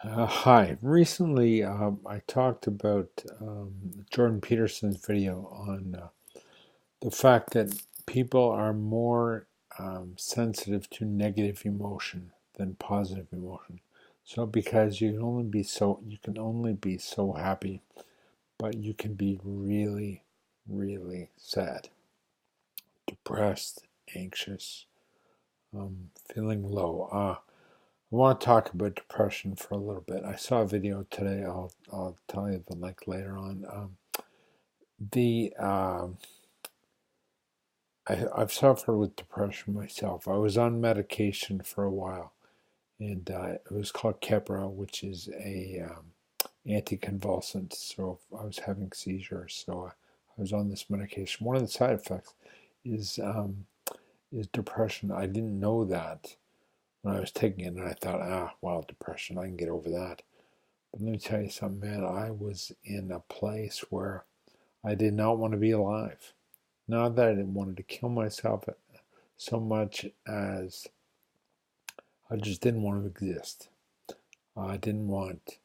Hi. Recently, I talked about Jordan Peterson's video on the fact that people are more sensitive to negative emotion than positive emotion. So, because you can only be so happy, but you can be really, really sad, depressed, anxious, feeling low. I want to talk about depression for a little bit. I saw a video today. I'll tell you the link later on. The I've suffered with depression myself. I was on medication for a while, and it was called Keppra, which is a anticonvulsant. So I was having seizures, so I was on this medication. One of the side effects is um, is depression. I didn't know that when I was taking it, and I thought, well, depression, I can get over that. But let me tell you something, man. I was in a place where I did not want to be alive. Not that I didn't want to kill myself so much as I just didn't want to exist. I didn't want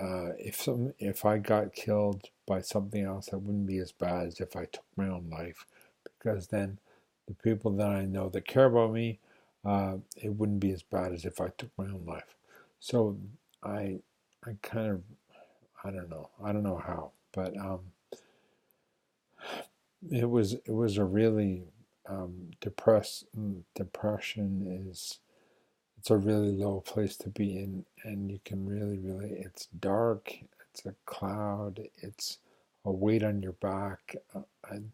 if I got killed by something else, that wouldn't be as bad as if I took my own life, because then the people that I know that care about me, it wouldn't be as bad as if I took my own life. So I I kind of I don't know how, but it was a really depression is it's a really low place to be in, and you can really it's dark, it's a cloud, it's a weight on your back.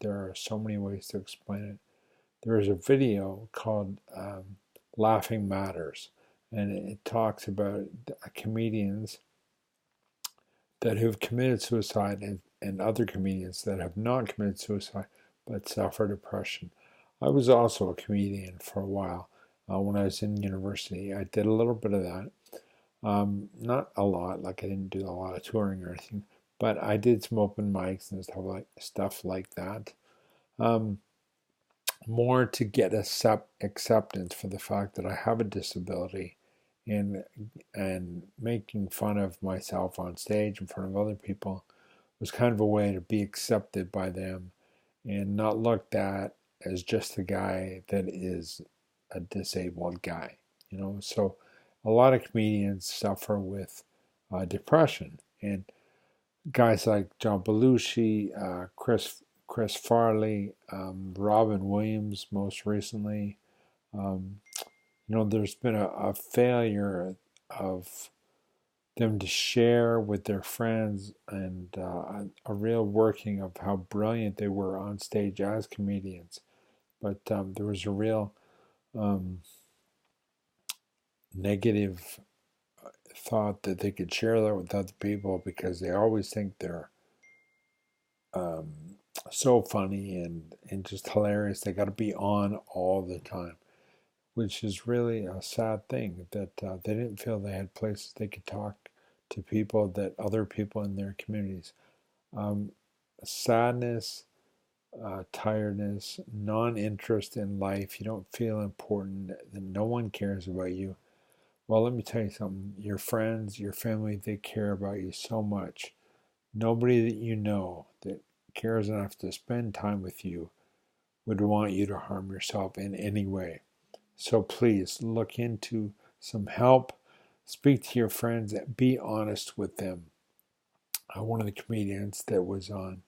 There are so many ways to explain it. There is a video called Laughing Matters, and it talks about comedians that have committed suicide, and other comedians that have not committed suicide but suffer depression. I was also a comedian for a while when I was in university. I did a little bit of that. Not a lot, like I didn't do a lot of touring or anything, but I did some open mics and stuff like that. Um, More to get acceptance for the fact that I have a disability, and making fun of myself on stage in front of other people was kind of a way to be accepted by them and not looked at as just a guy that is a disabled guy, So a lot of comedians suffer with depression, and guys like John Belushi, Chris Farley, Robin Williams, most recently. Um, there's been a failure of them to share with their friends, and a real working of how brilliant they were on stage as comedians. But there was a real um, negative thought that they could share that with other people because they always think they're um, so funny and just hilarious. They got to be on all the time, which is really a sad thing that they didn't feel they had places they could talk to people, that other people in their communities. Um, Sadness, tiredness, non-interest in life. You don't feel important, that no one cares about you. Well, let me tell you something. Your friends, your family, they care about you so much. Nobody that you know that cares enough to spend time with you would want you to harm yourself in any way. So please look into some help. Speak to your friends. Be honest with them. One of the comedians that was on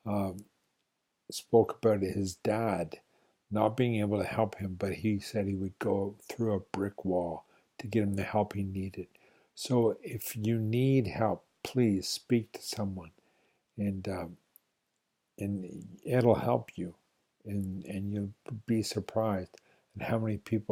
um, spoke about his dad not being able to help him, but he said he would go through a brick wall to get him the help he needed. So if you need help, please speak to someone, and and it'll help you, and you'll be surprised at how many people